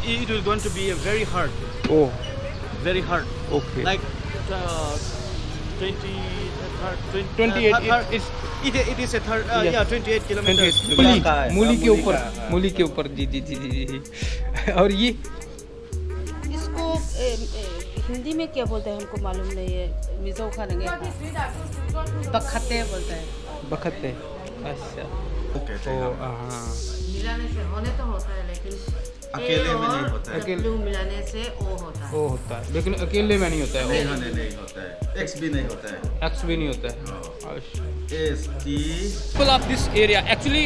it will going to be a very hard, Oh, very hard. okay. Like 20, 28, it is a third, Yeah. yeah, 28 kilometers. 28 मूली का है, मूली के मूली ऊपर का, हाँ। मूली के ऊपर जी जी जी जी जी और ये इसको हिंदी में क्या बोलते हैं हमको मालूम नहीं है। मिजो खाने बखते बोलते हैं। बखत है। अच्छा कहते ओ हैं हाँ मिलाने से होने तो होता है, लेकिन अकेले में नहीं होता है। अकेले- W मिलाने से ओ होता है। वो होता है लेकिन अकेले में नहीं होता है नहीं होने नहीं होता है, एक्स भी नहीं होता है। एक्स भी नहीं होता है। अच्छा S T people of this area actually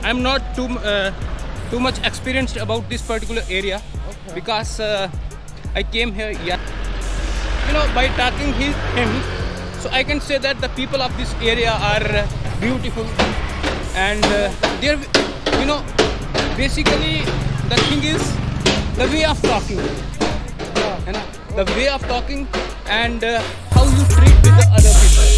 I'm not too much experienced about this particular area because I came here by talking him so I can say that the people of this area are beautiful and they're basically the thing is the way of talking है ना, the way of talking and how you treat with the other people.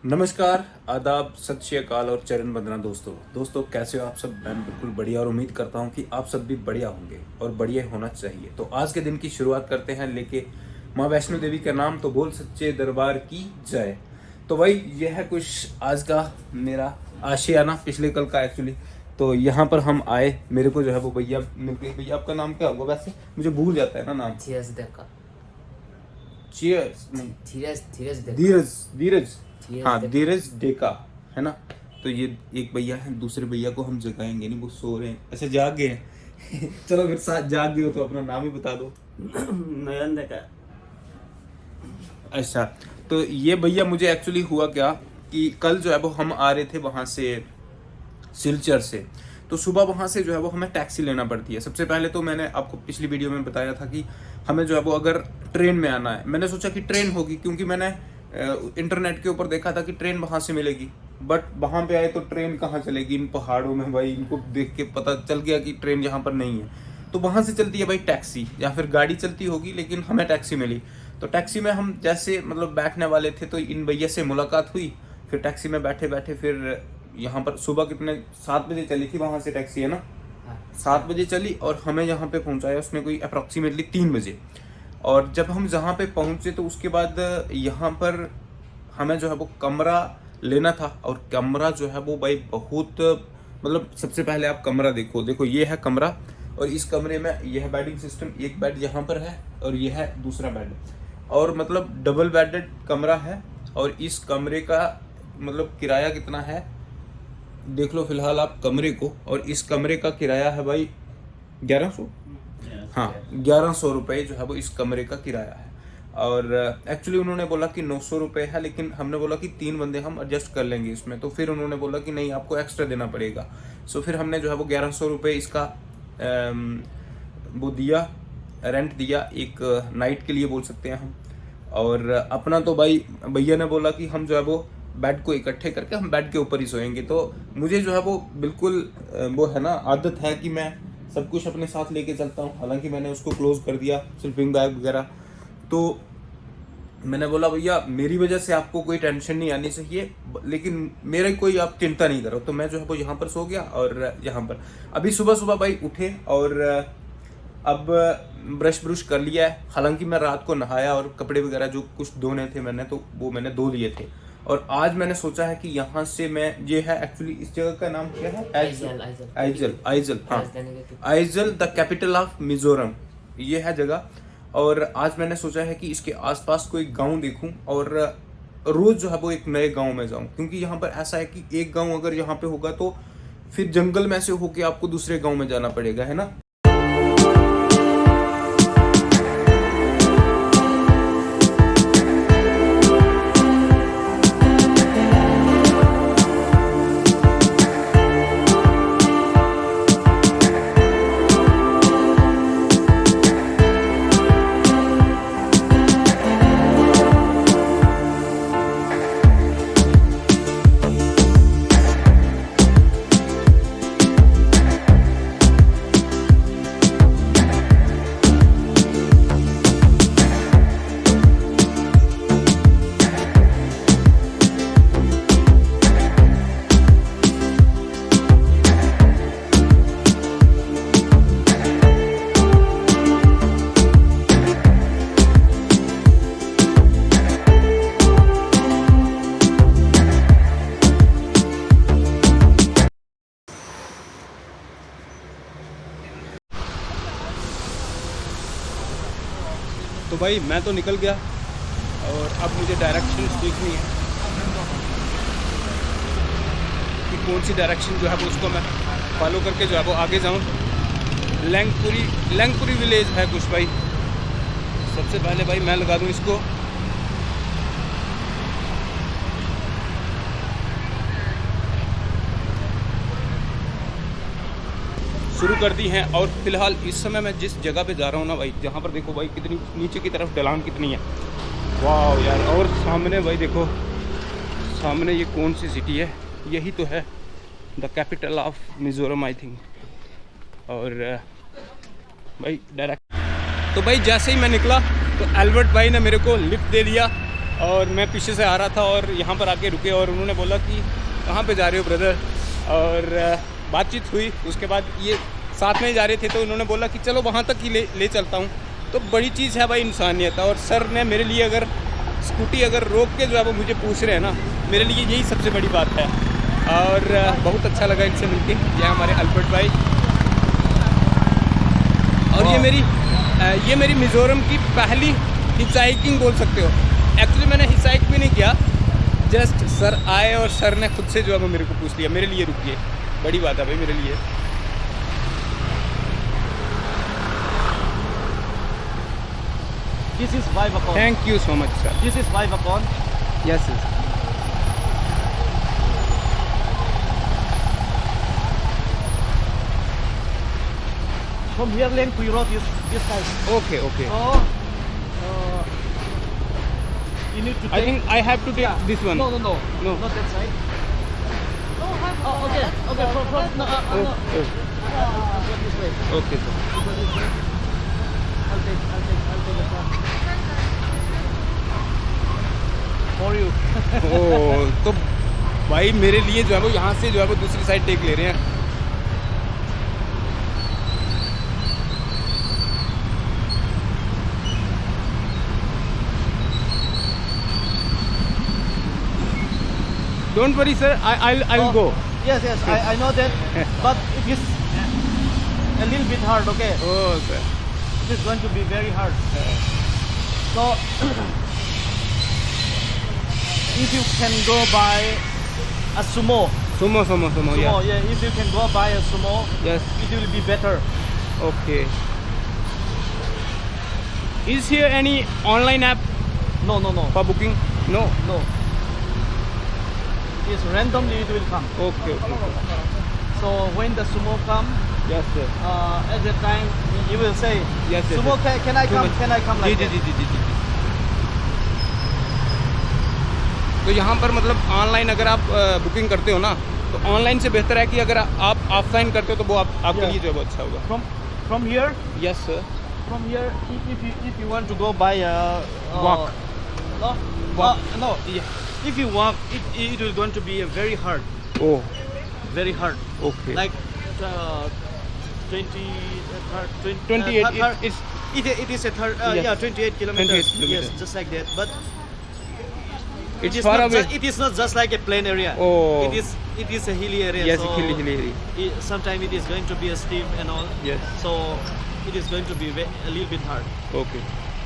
नमस्कार, आदाब, सत श्री अकाल और चरण वंदना दोस्तों कैसे हो आप सब। मैं बिल्कुल बढ़िया और उम्मीद करता हूँ कि आप सब भी बढ़िया होंगे और बढ़िया होना चाहिए। तो आज के दिन की शुरुआत करते हैं लेके माँ वैष्णो देवी का नाम, तो बोल सच्चे दरबार की जय। तो भाई यह है कुछ आज का मेरा आशियाना पिछले कल का एक्चुअली। तो यहाँ पर हम आए, मेरे को जो है वो भैया मिल गए। भैया आपका नाम क्या होगा वैसे, मुझे भूल जाता है ना नाम। धीरज देखा चीयर्स नहीं, धीरज देखा धीरज धीरज हाँ देखा। धीरज डेका है ना। तो ये एक भैया है, दूसरे भैया को हम जगाएंगे नहीं, वो सो रहे हैं। अच्छा जाग गए हैं चलो फिर साथ जाग गए हो तो अपना नाम ही बता दो। नयन देखा। अच्छा तो ये भैया मुझे एक्चुअली हुआ क्या कि कल जो है वो हम आ रहे थे वहाँ से सिलचर से। तो सुबह वहाँ से जो है वो हमें टैक्सी लेना पड़ती है। सबसे पहले तो मैंने आपको पिछली वीडियो में बताया था कि हमें जो है वो अगर ट्रेन में आना है, मैंने सोचा कि ट्रेन होगी क्योंकि मैंने इंटरनेट के ऊपर देखा था कि ट्रेन वहाँ से मिलेगी। बट वहाँ पे आए तो ट्रेन कहाँ चलेगी इन पहाड़ों में भाई। इनको देख के पता चल गया कि ट्रेन यहाँ पर नहीं है। तो वहाँ से चलती है भाई टैक्सी या फिर गाड़ी चलती होगी, लेकिन हमें टैक्सी मिली। तो टैक्सी में हम जैसे मतलब बैठने वाले थे तो इन भैया से मुलाकात हुई। फिर टैक्सी में बैठे बैठे फिर यहाँ पर सुबह कितने 7 बजे चली थी वहाँ से टैक्सी है ना, 7 बजे चली और हमें यहाँ पे पहुँचाया उसने कोई अप्रॉक्सीमेटली 3 बजे। और जब हम जहाँ पे पहुँचे तो उसके बाद यहाँ पर हमें जो है वो कमरा लेना था। और कमरा जो है वो भाई बहुत मतलब सबसे पहले आप कमरा देखो ये है कमरा। और इस कमरे में यह बेडिंग सिस्टम, एक बेड यहाँ पर है और यह है दूसरा बेड, और मतलब डबल बेडेड कमरा है। और इस कमरे का मतलब किराया कितना है देख लो फिलहाल आप कमरे को। और इस कमरे का किराया है भाई 1100, हाँ 1100 रुपये जो है वो इस कमरे का किराया है। और एक्चुअली उन्होंने बोला कि 900 रुपये है, लेकिन हमने बोला कि 3 बंदे हम एडजस्ट कर लेंगे इसमें। तो फिर उन्होंने बोला कि नहीं आपको एक्स्ट्रा देना पड़ेगा। सो फिर हमने जो है वो 1100 रुपये इसका वो दिया, रेंट दिया एक नाइट के लिए बोल सकते हैं हम। और अपना तो भाई भैया ने बोला कि हम जो है वो बेड को इकट्ठे करके हम बेड के ऊपर ही सोएंगे। तो मुझे जो है वो बिल्कुल वो है ना आदत है कि मैं सब कुछ अपने साथ लेके चलता हूँ। हालांकि मैंने उसको क्लोज कर दिया स्लीपिंग बैग वगैरह। तो मैंने बोला भैया मेरी वजह से आपको कोई टेंशन नहीं आनी चाहिए, लेकिन मेरे कोई आप चिंता नहीं करो। तो मैं जो है वो यहाँ पर सो गया और यहाँ पर अभी सुबह भाई उठे और अब ब्रश कर लिया है। हालांकि मैं रात को नहाया और कपड़े वगैरह जो कुछ धोने थे मैंने तो वो मैंने धो लिए थे। और आज मैंने सोचा है कि यहाँ से मैं ये है एक्चुअली इस जगह का नाम क्या है, आइजल हाँ Aizawl the capital of Mizoram ये है जगह। और आज मैंने सोचा है कि इसके आसपास कोई गांव देखूं और रोज जो है वो एक नए गांव में जाऊं, क्योंकि यहाँ पर ऐसा है कि एक गांव अगर यहाँ पे होगा तो फिर जंगल में से होके आपको दूसरे गांव में जाना पड़ेगा है ना। भाई मैं तो निकल गया और अब मुझे डायरेक्शन देखनी है कि कौन सी डायरेक्शन जो है वो उसको मैं फॉलो करके जो है वो आगे जाऊँ। लैंगपुरी विलेज है कुछ भाई। सबसे पहले भाई मैं लगा दूँ इसको। शुरू कर दी हैं और फिलहाल इस समय मैं जिस जगह पे जा रहा हूँ ना भाई, जहाँ पर देखो भाई कितनी नीचे की तरफ ढलान कितनी है, वाह यार। और सामने भाई देखो, सामने ये कौन सी सिटी है, यही तो है the capital of Mizoram I think. और भाई डायरेक्ट तो भाई जैसे ही मैं निकला तो एल्बर्ट भाई ने मेरे को लिफ्ट दे दिया और मैं पीछे से आ रहा था और यहाँ पर आके रुके और उन्होंने बोला कि कहाँ पे जा रहे हो ब्रदर, और बातचीत हुई। उसके बाद ये साथ में ही जा रहे थे तो उन्होंने बोला कि चलो वहाँ तक ही ले चलता हूँ। तो बड़ी चीज़ है भाई इंसानियत। और सर ने मेरे लिए अगर स्कूटी अगर रोक के जो है वो मुझे पूछ रहे हैं ना, मेरे लिए यही सबसे बड़ी बात है। और बहुत अच्छा लगा इनसे मिलके। ये हमारे अल्बर्ट भाई और ये मेरी मिज़ोरम की पहली हिचहाइकिंग बोल सकते हो। एक्चुअली मैंने हिचहाइक भी नहीं किया, जस्ट सर आए और सर ने खुद से जो है वो मेरे को पूछ लिया मेरे लिए रुकिए। बड़ी बात है भाई मेरे लिए। This is Vivacon. Thank you so much sir. This is Vivacon. Yes From here, Lengpui Road is this side. Okay okay. So, you need to I take. Think I have to take this one. No, No. not that side. Oh, okay. From no, no. This way. Okay sir. I'll take the car. For you. ओ तो भाई मेरे लिए जो है वो यहाँ से जो है वो दूसरी साइड टेक ले रहे हैं। Don't worry sir, I'll go. Yes, I know that, but it is a little bit hard. Okay, Oh sir. it is going to be very hard. So, if you can go by a sumo, Sumo, yeah. yeah, if you can go by a sumo, Yes. it will be better. Okay. Is here any online app No, for booking? No. no. It's randomly it will come. Okay. So when the sumo come, Yes sir. at that time you will say, Yes, yes, sumo, yes. can I come? Can I come like ji that? जी। तो यहाँ पर मतलब online अगर आप booking करते हो ना, तो ऑनलाइन से बेहतर है कि अगर आप ऑफलाइन करते हो तो वो आपके Yeah. लिए जो है वो अच्छा होगा। From here, yes sir. from here, if you want to go by Walk. No, Walk. no. Yeah. If you walk, it will going to be very hard, oh very hard. Okay. Like 20, 28 it's it is a third, Yes. yeah, 28 kilometers. 28 kilometers. Yes, just like that. But it's is far not away. it is not just like a plain area. Oh. It is a hilly area. Yes, so hilly. Sometimes it is going to be a steep and all. Yes. So it is going to be a little bit hard.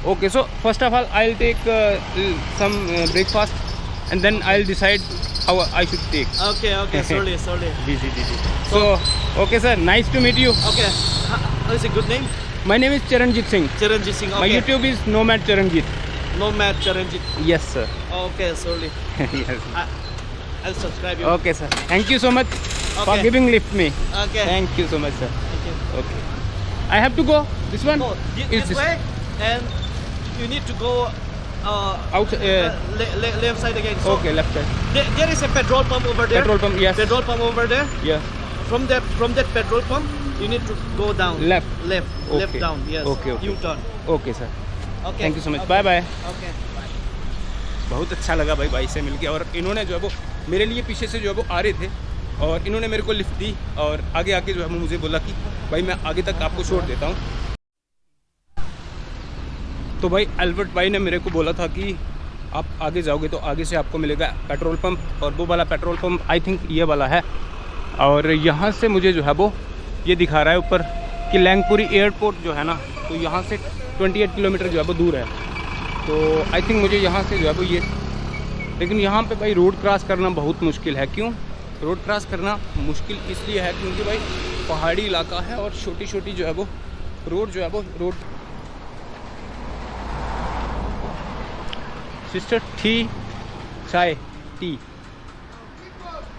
Okay, so first of all I'll take some breakfast and then I'll decide how I should take. Okay, slowly. जी। So okay sir, nice to meet you. Okay. What is a good name? My name is Charanjit Singh. Charanjit Singh. My Okay. YouTube is Nomad Charanjit. Nomad Charanjit. Yes sir. Okay, slowly. Yes. I'll subscribe you. Okay sir. Thank you so much for Okay. giving lift me. Okay. Thank you so much sir. Thank you. Okay. I have to go. This one? No, Is this way, and you need to go Out. left side again. So Okay, left side. there is a petrol pump over there. Petrol pump. Yes. Petrol pump over there. Yeah. From that petrol pump, you need to go down. Left. Left Okay. down. Yes. Okay. U-turn. Okay sir. Okay. Thank you so much. Okay. Bye bye. Okay. बहुत अच्छा लगा भाई से मिलके। और इन्होंने जो है वो मेरे लिए पीछे से जो है वो आ रहे थे और इन्होंने मेरे को लिफ्ट दी और आगे आके जो है वो मुझे बोला कि भाई मैं आगे तक आपको छोड़ देता हूँ। तो भाई अल्बर्ट भाई ने मेरे को बोला था कि आप आगे जाओगे तो आगे से आपको मिलेगा पेट्रोल पंप, और वो वाला पेट्रोल पंप आई थिंक ये वाला है। और यहाँ से मुझे जो है वो ये दिखा रहा है ऊपर कि लैंगपुरी एयरपोर्ट जो है ना, तो यहाँ से 28 किलोमीटर जो है वो दूर है। तो आई थिंक मुझे यहाँ से जो है वो ये, लेकिन यहाँ पे भाई रोड क्रॉस करना बहुत मुश्किल है। क्यों रोड क्रॉस करना मुश्किल इसलिए है क्योंकि भाई पहाड़ी इलाका है और छोटी छोटी जो है वो रोड सिस्टर टी चाय T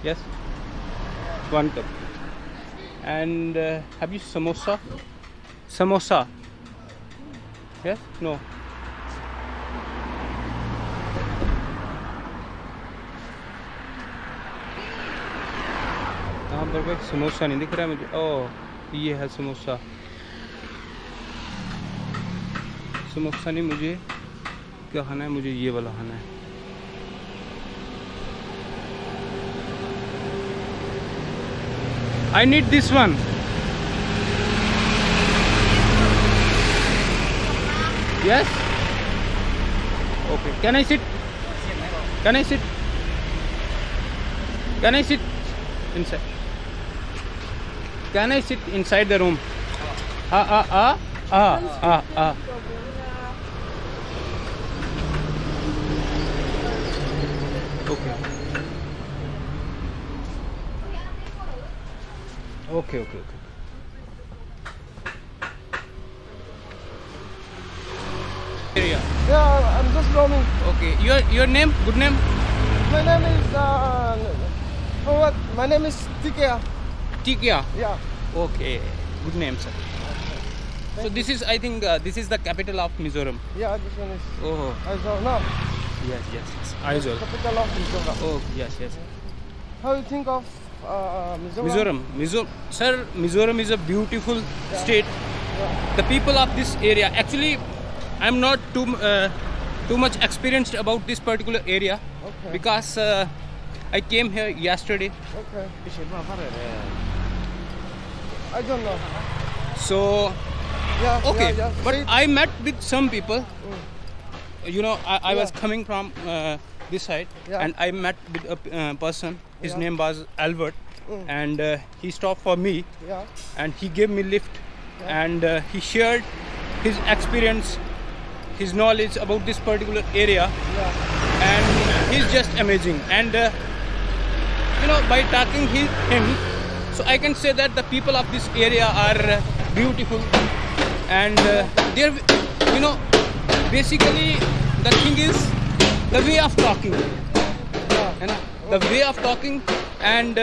yes 1 cup and have you samosa yes no यहाँ पर भाई समोसा नहीं दिख रहा है मुझे। ओह ये है समोसा नहीं, मुझे क्या खाना है, मुझे ये वाला खाना है। I need this one. Yes? Okay. Can I sit? Can I sit? Can I sit inside? Can I sit inside the room? Okay. Okay. Area. Yeah, I'm just roaming. Okay. Your name? Good name? My name is what? My name is Tikia. Tikia. Yeah. Okay. Good name, sir. So this is, I think, this is the capital of Mizoram. Yeah, this one is Oh. Aizawl. No, Yes. Aizawl. capital of Mizoram. Oh, yes. How you think of Mizoram? Sir, Mizoram is a beautiful state. Yeah. The people of this area, actually, I'm not too much experienced about this particular area Okay. because I came here yesterday. Okay. I don't know. So, Yeah. okay, Yeah. but Say- I met with some people. You know, I was Yeah. coming from this side, Yeah. and I met with a person. His Yeah. name was Albert, and he stopped for me, Yeah. and he gave me lift, and he shared his experience, his knowledge about this particular area, Yeah. and he's just amazing. And you know, by talking him, so I can say that the people of this area are beautiful, and they're, you know, basically the thing is the way of talking, you know, the way of talking, and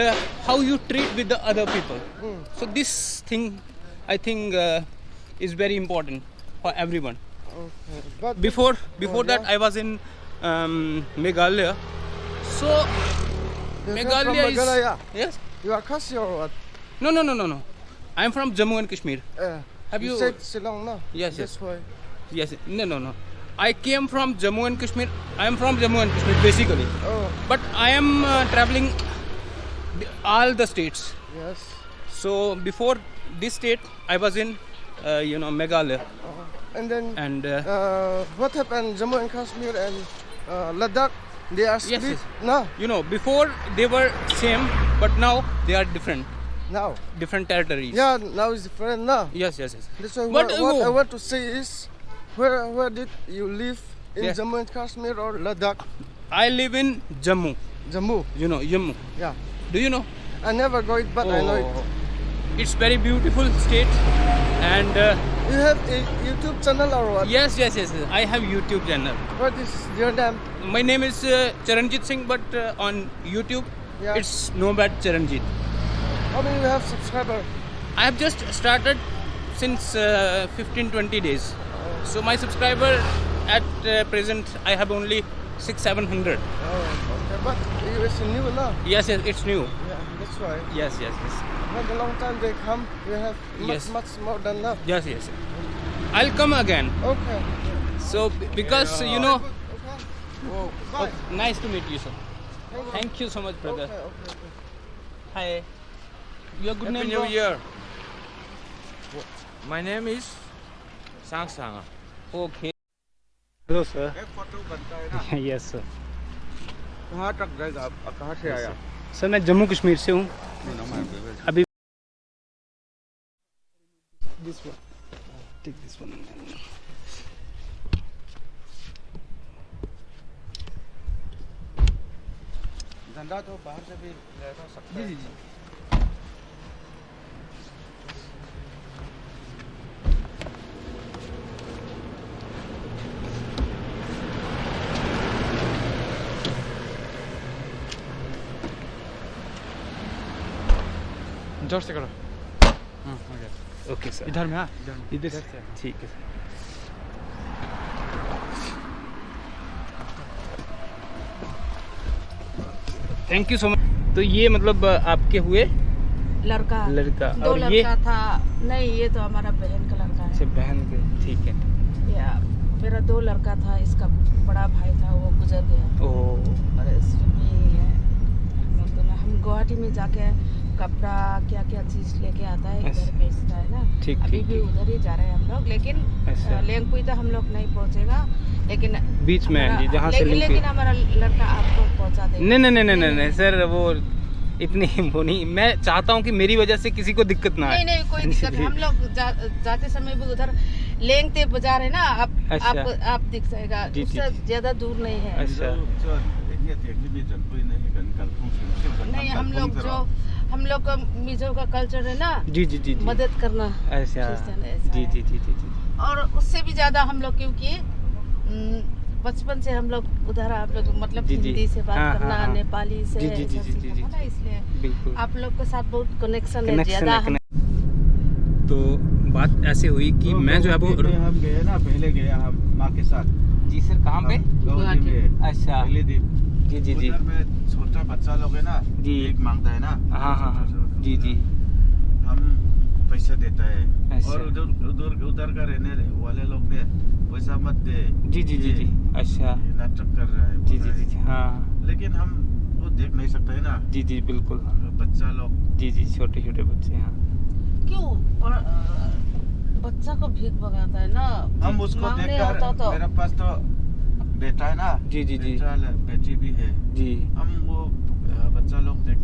how you treat with the other people. So this thing, I think, is very important for everyone. Okay. But Before that, yeah. I was in Meghalaya. So you're from Meghalaya is Meghalaya. yes. You are Khasi or what? No. I'm from Jammu and Kashmir. Have you- said Shillong? No. Yes. That's why. Yes. No. I came from Jammu and Kashmir. I am from Jammu and Kashmir basically, Oh. but I am traveling all the states. Yes. So before this state, I was in Meghalaya, And then and what happened? Jammu and Kashmir and Ladakh, they are split. yes. No, you know, before they were same, but now they are different territories. Yeah, now it's different now. Yes. That's why But, what I want to say is, where did you live in Yeah. Jammu and Kashmir or Ladakh? I live in Jammu. Jammu. You know, Jammu. Yeah. Do you know? I never go it, but I know it. Oh. It's very beautiful state, and You have a YouTube channel or what? yes. I have YouTube channel. What is your name? My name is Charanjit Singh, but on YouTube, Yeah. it's Nomad Charanjit. How many you have subscribers? I have just started since 15-20 days. So my subscriber at present, I have only 600-700. Oh, okay. But you is new now. Yes, it's new. Yeah, that's why. Yes. Not a long time they come, you have Yes. much more than that. Yes. I'll come again. Okay. So because you know, Okay. oh, nice to meet you, sir. Thank you so much, brother. Okay. Hi. Your good name? Happy bro? New Year. My name is Sang Sang. Okay. Hello, sir. एक photo बनता है ना Yes, sir. कहाँ तक जाएगा आप कहाँ से आया सर मैं जम्मू कश्मीर से हूँ अभी this one take this one झंडा तो बाहर से भी लहरा सकता है। जी जी जी। जोर से करो। हाँ हो गया। ओके सर, इधर में, हाँ इधर से। से ठीक है sir. Thank you so much. तो ये मतलब आपके हुए लड़का लड़का, दो और ये लड़का था। नहीं, ये तो हमारा बहन का लड़का अच्छा है। बहन के, ठीक है। या मेरा 2 लड़का था, इसका बड़ा भाई था, वो गुजर गया। ओ और इसमें भी है हम लोग दोनों। हम गुवाहाटी में जाके कपड़ा क्या क्या चीज़ लेके आता है, अच्छा। इधर बेचता है ना। ठीक, अभी ठीक, भी ठीक। उधर ही जा रहे हैं हम लोग, लेकिन अच्छा। लेंगपुई तो हम लोग नहीं पहुंचेगा, लेकिन बीच में हमारा- जी, जहाँ से लिंक- लेकिन हमारा लड़का आपको पहुंचा देगा। नहीं नहीं नहीं नहीं नहीं नहीं सर, वो इतनी वो नहीं। मैं चाहता हूँ कि मेरी वजह से किसी को दिक्कत ना आए। नहीं नहीं, कोई दिक्कत नहीं। हम लोग जाते समय भी उधर लेंगते बाजार है ना, अच्छा। आप दिख जाएगा। जी, उससे जी। ज्यादा दूर नहीं है। अच्छा नहीं, हम लोग का मिजो का कल्चर है ना, जी जी जी जी। मदद करना। अच्छा क्रिश्चियन ऐसा जी है। जी जी जी जी। और उससे भी ज्यादा हम लोग, क्योंकि बचपन से हम लोग उधर आप लोग मतलब जी, जी। हिंदी से बात हाँ, करना, हाँ, हाँ। नेपाली से जी, जी, जी, सब जी, जी, सीखा जी। था ना, इसलिए बिल्कुल आप लोग के साथ बहुत कनेक्शन है कनेक्शन ज्यादा। है। तो बात ऐसे हुई कि मैं जो है वो हम गए ना, पहले गए हम माँ के साथ। जी सर, कहाँ पे? गुवाहाटी में अच्छा पहले दिन। जी जी जी उधर में छोटा बच्चा लोग है ना, जी। एक मांगता है ना। हाँ हाँ हाँ जी जी। हम पैसा देता है। अच्छा। और उधर का रहने वाले लोग ने पैसा मत दे। जी जी जी जी। अच्छा ये नाटक कर रहा है, जी बोल जी रहा जी है। जी। हाँ लेकिन हम वो देख नहीं सकते है ना, जी जी बिल्कुल। बच्चा लोग। जी जी, छोटे छोटे बच्चे। हाँ क्यों? और बच्चा को भीख भगाता है ना, हम उसको मांगने आता देखकर, तो मेरे पास तो बेटा है ना, जी जी जी बेटा बेटी भी है। जी। हम वो बच्चा लोग देख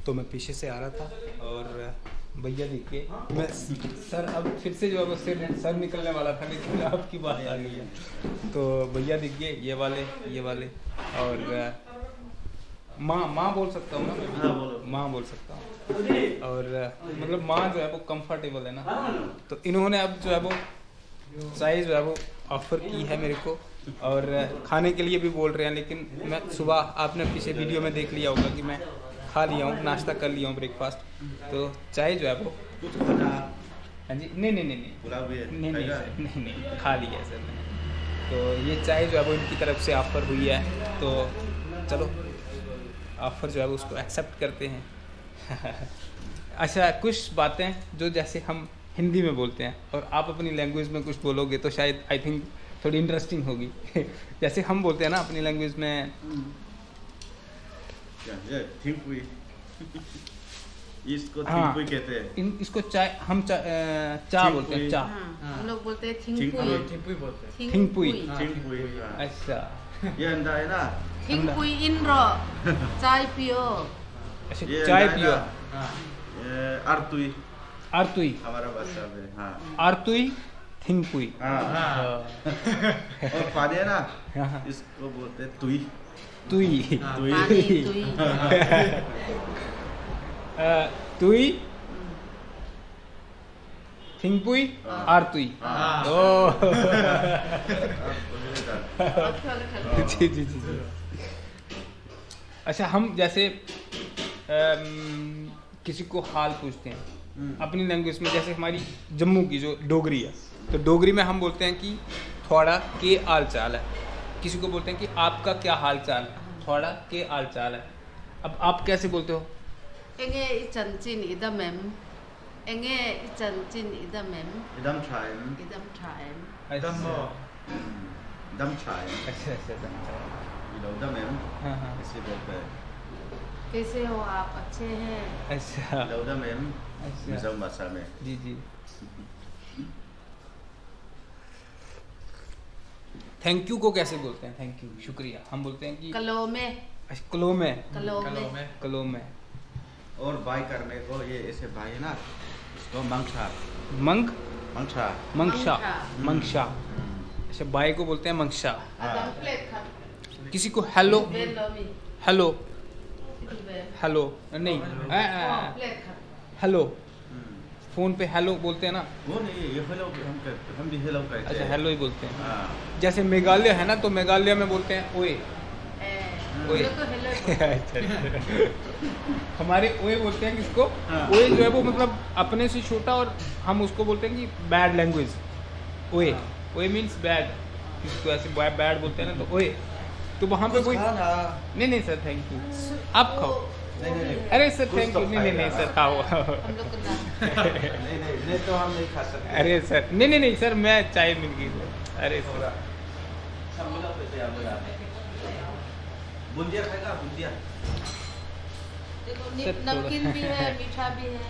तो मैं पीछे से आ रहा था और भैया दिख के मैं सर अब फिर से जो है वो सर निकलने वाला था, लेकिन आपकी बात आ गई है। तो भैया दिख गए, ये वाले और माँ बोल सकता हूँ ना, माँ बोल सकता हूँ। और मतलब माँ जो है वो कंफर्टेबल है ना, तो इन्होंने अब जो है वो चाय जो है वो ऑफ़र की है मेरे को, और खाने के लिए भी बोल रहे हैं। लेकिन मैं सुबह, आपने पीछे वीडियो में देख लिया होगा कि मैं खा लिया हूँ, नाश्ता कर लिया हूँ, ब्रेकफास्ट। तो चाय जो है वो हाँ जी, नहीं खा लिया है सर मैंने। तो ये चाय जो है वो इनकी तरफ से ऑफ़र हुई है, तो चलो ऑफ़र जो है वो उसको एक्सेप्ट करते हैं। अच्छा कुछ बातें जो जैसे हम हिंदी में बोलते हैं और आप अपनी लैंग्वेज में कुछ बोलोगे तो शायद आई थिंक थोड़ी इंटरेस्टिंग होगी जैसे हम बोलते हैं ना अपनी लैंग्वेज में ये थिंपुई इसको हाँ। थिंपुई कहते हैं। इसको चाय हम चा बोलते हैं चा हम लोग बोलते हैं थिंपुई थिंगपुई थिंगपुई थिंपुई हाँ। अच्छा ये अंडा है ना, थिंगपुई इन रो चाय पियो अच्छा ये चाय अंडा है पियो ना, ये आरतुई आरतुई हमारा भाषा में हाँ आरतुई थिंगपुई हाँ। और पानी है ना, हाँ। इसको बोलते हैं तुई तुई पानी तुई तुई थिंगपुई आरतुई ओ जी जी जी जी अच्छा हम जैसे किसी को हाल पूछते हैं अपनी लैंग्वेज में, जैसे हमारी जम्मू की जो डोगरी है तो डोगरी में हम बोलते हैं कि थोड़ा के हाल चाल है, किसी को बोलते हैं कि आपका क्या हाल चाल है, थोड़ा के हाल चाल है। अब आप कैसे बोलते हो? एंगे इचनचिन इदमेम एंगे इचनचिन इदमेम इदम चाइम इदम टाइम दम चाइम अच्छा अच्छा इदम एम हाँ हाँ ऐसे बोलते हैं। कैसे हो आप, अच्छे हैं? अच्छा इदम एम अच्छा मिज़ो भाषा में जी जी थैंक यू को कैसे बोलते हैं? थैंक यू शुक्रिया हम बोलते हैं कि कलो में कलो में कलो में और बाय करने को ये ऐसे बाय है ना, इसको मंगशा मंग मंगशा मंगशा मंगशा अच्छा बाय को बोलते हैं मंगशा। अदम प्लेट खा किसी को hello Ben loamy hello Ben hello नहीं प्लेट खा हेलो फोन पे हेलो बोलते हैं ना, वो नहीं, ये हेलो हम भी हेलो कहते अच्छा हैं। हेलो ही बोलते हैं। हाँ जैसे मेघालय है ना तो मेघालय में बोलते हैं ओए ओए। तो हेलो अच्छा हमारे ओए बोलते हैं किसको? हाँ। ओए जो है वो मतलब अपने से छोटा और हम उसको बोलते हैं कि बैड लैंग्वेज ओए ओए मीन्स बैड, किसको ऐसे बैड बोलते हैं ना तो ओए। तो वहाँ पे कोई नहीं नहीं सर थैंक यू आप खाओ। नहीं अरे सर कुछ थैंक तो यू नहीं नहीं नहीं खाएगा। सर खाओ हम लोग को ना नहीं तो हम नहीं खा सकते। अरे सर नहीं नहीं नहीं सर मैं चाय मिल गई अरे सर बुंदिया खाएगा बुंदिया देखो सर, नमकीन भी है, मीठा भी है,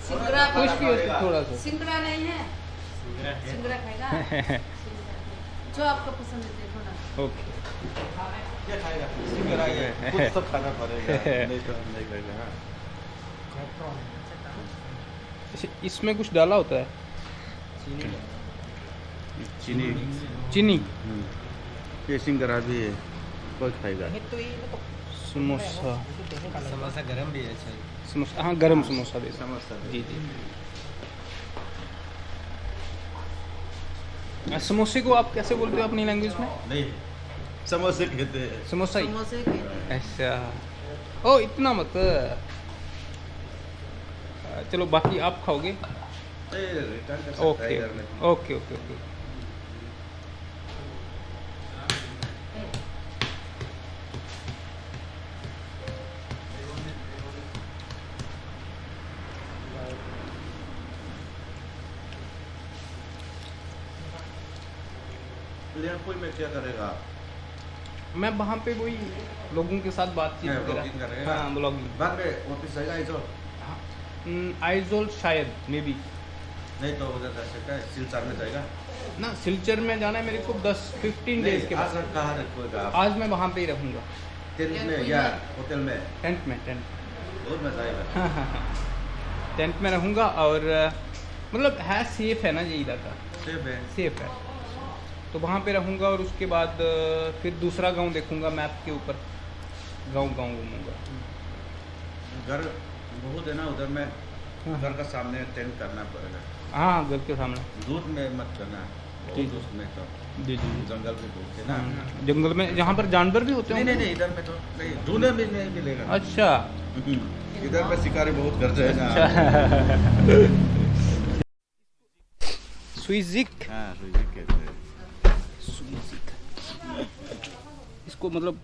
सिंगड़ा कुछ भी हो तो थोड़ा सा सिंगड़ा नहीं है, सिंगड़ा खाएगा जो आपका पसंद है देखो ना। ओके क्या खाएगा? सिंगड़ा ये कुछ तो खाना पड़ेगा, नहीं तो हम नहीं खाएंगे। हाँ अच्छा इसमें कुछ डाला होता है चीनी चीनी ये सिंगड़ा भी है, कोई खाएगा। समोसा समोसा गरम भी है सर। समोसा हाँ गरम समोसा दे दो। समोसा जी जी समोसे को आप कैसे बोलते हो अपनी लैंग्वेज में? नहीं समोसे कहते हैं। समोसा ही समोसे के अच्छा ओ इतना मत चलो बाकी आप खाओगे। रिटर्न कर सकता है ओके इधर में। ओके ओके ओके लियांपुई में क्या करेगा? मैं वहाँ पे वही लोगों के साथ बातचीत हाँ, वगैरह ब्लॉगिंग करेगा। हाँ ब्लॉगिंग बाद में वापस जाएगा इधर? आइजोल शायद मे बी नहीं तो उधर जा सकता है, सिलचर में जाएगा। ना सिलचर में जाना है मेरे को 10-15 डेज के आज बाद। कहाँ रखोगा आप? आज मैं वहाँ पे ही रहूँगा टेंट में या होटल में? टेंट में टेंट बहुत मजा आएगा। हाँ हाँ हाँ टेंट में रहूँगा और मतलब है सेफ है ना ये इलाका सेफ है। सेफ है तो वहाँ पे रहूँगा और उसके बाद फिर दूसरा गांव देखूँगा मैप के ऊपर गांव घूमूँगा। घर बहुत है ना उधर में, हाँ। घर का सामने टेंट करना पड़ेगा। हाँ घर के सामने दूध में मत करना, जी। बहुत उसमें तो जी जी जंगल में बहुत है ना। जंगल में जहाँ पर जानवर भी होते नहीं हैं। नहीं नहीं, इधर में तो नहीं, जूने में नहीं मिलेगा। अच्छा इधर में शिकारी बहुत करते हैं ना। स्विजिक हाँ सुइजिक कहते हैं। इसको मतलब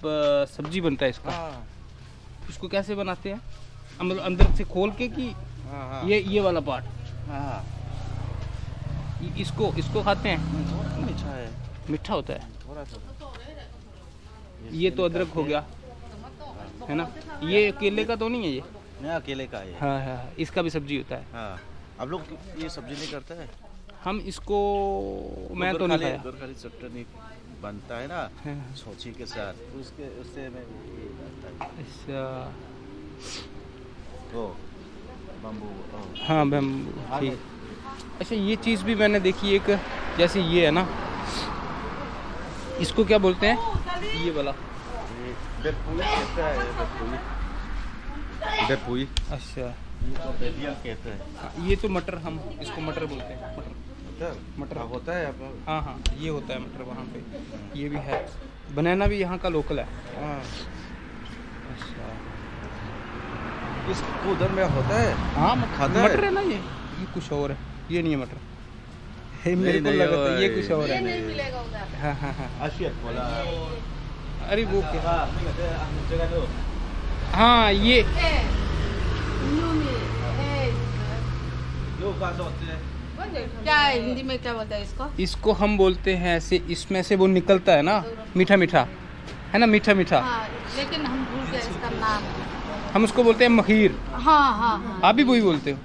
सब्जी बनता है इसका। इसको कैसे बनाते हैं? मतलब अंदर से खोल के कि हाँ ये वाला पार्ट हाँ इसको खाते हैं? मीठा है मीठा होता है। थोड़ा थोड़ा। ये तो अदरक हो गया है ना, ये केले का तो नहीं है ये? नहीं अकेले का है। हाँ हाँ, इसका भी सब्जी होता है। हाँ आप लोग ये सब्जी नहीं करते हैं? हम इसको मैं तो नहीं खाया। खाली चटनी बनता है ना हाँ। सोची के साथ, उससे में ये बनता है। अच्छा ओ बम्बू हाँ बैम्बू, ठीक। अच्छा ये चीज़ भी मैंने देखी एक, जैसे ये है ना, इसको क्या बोलते हैं ये वाला? ये बेपुई कहता है, बेपुई। अच्छा ये तो बेबिया कहते हैं। हाँ, ये तो मटर, हम इसको मटर बोलते हैं। मटर होता है आप। हाँ हाँ, ये होता है मटर वहाँ पे, ये भी है। बनाना भी यहाँ का लोकल है। हाँ अच्छा इस उधर में होता है। हाँ खाता है? मटर है ना ये कुछ और है, ये नहीं है मटर। हे मेरे को नहीं, लगा था ये नहीं, कुछ और है। नहीं मिलेगा उधर। हाँ हाँ हाँ, आशियत बोला। अरे वो क्या, हाँ नहीं कहते हम जगह दो। हाँ ये जो बात होते हैं क्या है हिंदी में क्या बोलते हैं इसको? इसको हम बोलते हैं ऐसे, इसमें से वो निकलता है ना मीठा मीठा, है ना, मीठा मीठा। हाँ, लेकिन हम भूल गए इसका नाम। हम उसको बोलते हैं मखीर। हाँ हाँ हाँ। आप भी वही बोलते हो?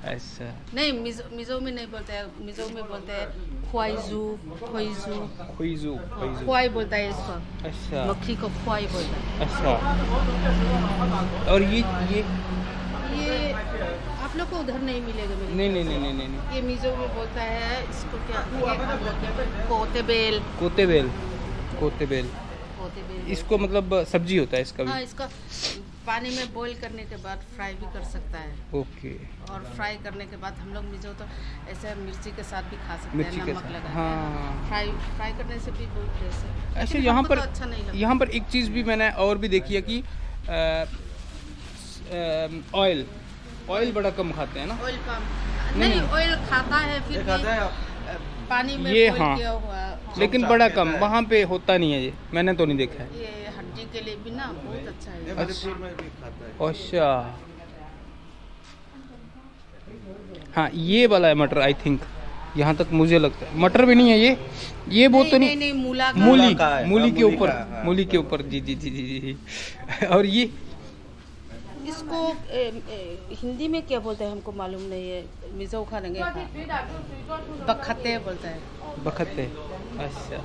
ऐसा नहीं, मिजो में नहीं बोलते हैं, मिजो में बोलते हैं ख्वाइजू, ख्वाइजू, खुईजू, खुईजू। ख्वाई बोलता है इसको। अच्छा मक्खी को ख्वाई बोलता है। अच्छा, और ये आप लोग को उधर नहीं मिलेगा। नहीं नहीं नहीं नहीं नहीं, ये मिजो में बोलता है इसको क्या कोतेबेल। कोतेबेल, कोतेबेल। कोतेबेल इसको मतलब सब्जी होता है इसका हाँ, भी? इसका पानी में बॉईल करने के बाद फ्राई भी कर सकता है। ओके। और फ्राई करने के बाद हम लोग मिजो तो ऐसे मिर्ची के साथ भी खा सकते मिर्ची हैं, के नमक साथ, लगा के। हाँ। फ्राई करने से भी बहुत टेस्ट है। ऐसे लेकिन यहाँ हमको पर तो अच्छा नहीं लगता। यहाँ पर एक चीज़ भी मैंने और भी देखी है कि ऑयल बड़ा कम खाते हैं ना? ऑयल पाम नहीं, नहीं, ऑयल खाता है फिर भी खाता है पानी में ये boil हाँ। किया हुआ। लेकिन बड़ा कम, वहाँ पे होता नहीं है ये, मैंने तो नहीं देखा है। ये हड्डी के लिए भी ना बहुत अच्छा है। ये मधुपुर में भी खाता है। अच्छा हाँ, ये वाला है मटर, आई थिंक, यहाँ तक मुझे लगता है। मटर भी नहीं है ये वो तो नहीं, नहीं मूला का। मूली, का है, मूली हाँ, के मूली ऊपर, का, हाँ। मूली के ऊपर, जी जी जी जी जी। और ये इसको हिंदी में क्या बोलते हैं हमको मालूम नहीं है। मिजो खानेंगे बखते बोलता है। बखते। अच्छा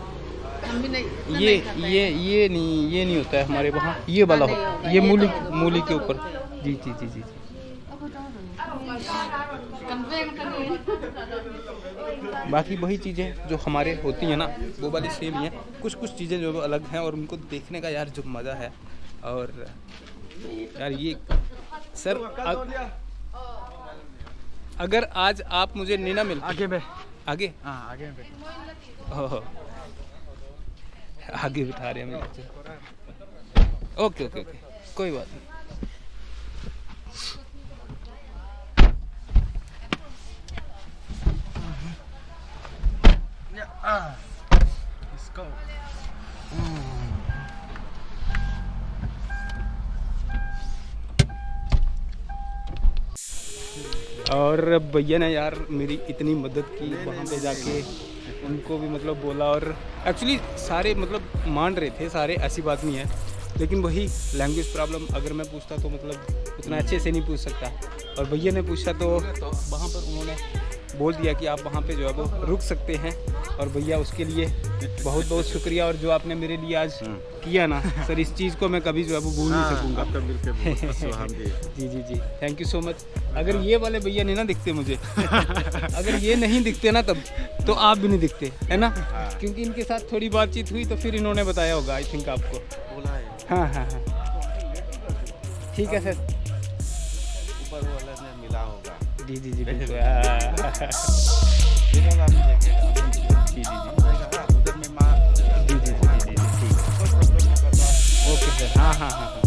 हम भी नहीं इतना ये नहीं खाते हैं। ये नहीं होता है हमारे वहाँ, ये वाला नहीं होता होगा, है, ये ये मूली, तो होगा, मूली वो के तो ऊपर। बोलते हैं। जी जी जी जी जी। बाकी वही चीज़ें जो हमारे होती हैं ना, वो वाली सेम ही है। कुछ कुछ चीज़ें जो अलग हैं, और उनको देखने का यार जो मज़ा है। और यार ये सर अगर आज आप मुझे नहीं ना मिलते आगे में आगे, हाँ आगे में ओह, आगे बिठा रहे हैं मेरे को। ओके ओके ओके, कोई बात नहीं। Let's go. और भैया ने यार मेरी इतनी मदद की वहाँ पे जाके, उनको भी मतलब बोला, और एक्चुअली सारे मतलब मान रहे थे सारे, ऐसी बात नहीं है, लेकिन वही लैंग्वेज प्रॉब्लम, अगर मैं पूछता तो मतलब उतना अच्छे से नहीं पूछ सकता, और भैया ने पूछा तो वहाँ पर उन्होंने बोल दिया कि आप वहाँ पे जो है वो रुक सकते हैं। और भैया उसके लिए बहुत बहुत शुक्रिया, और जो आपने मेरे लिए आज किया ना सर, इस चीज़ को मैं कभी जो है वो भूल नहीं सकूँगा। आपका मिलकर जी जी जी, थैंक यू सो मच। अगर ये वाले भैया नहीं ना दिखते मुझे, अगर ये नहीं दिखते ना तब, तो आप भी नहीं दिखते, है ना, क्योंकि इनके साथ थोड़ी बातचीत हुई तो फिर इन्होंने बताया होगा, आई थिंक आपको। बोला है हाँ हाँ हाँ, ठीक है सर। ऊपर वाला ने मिला होगा। जी जी जी बिल्कुल। देखा आप देखेगा। जी जी जी उधर में माँ जी जी जी जी जी, ठीक। कोई प्रॉब्लम नहीं करता। Okay sir. हाँ हाँ हाँ।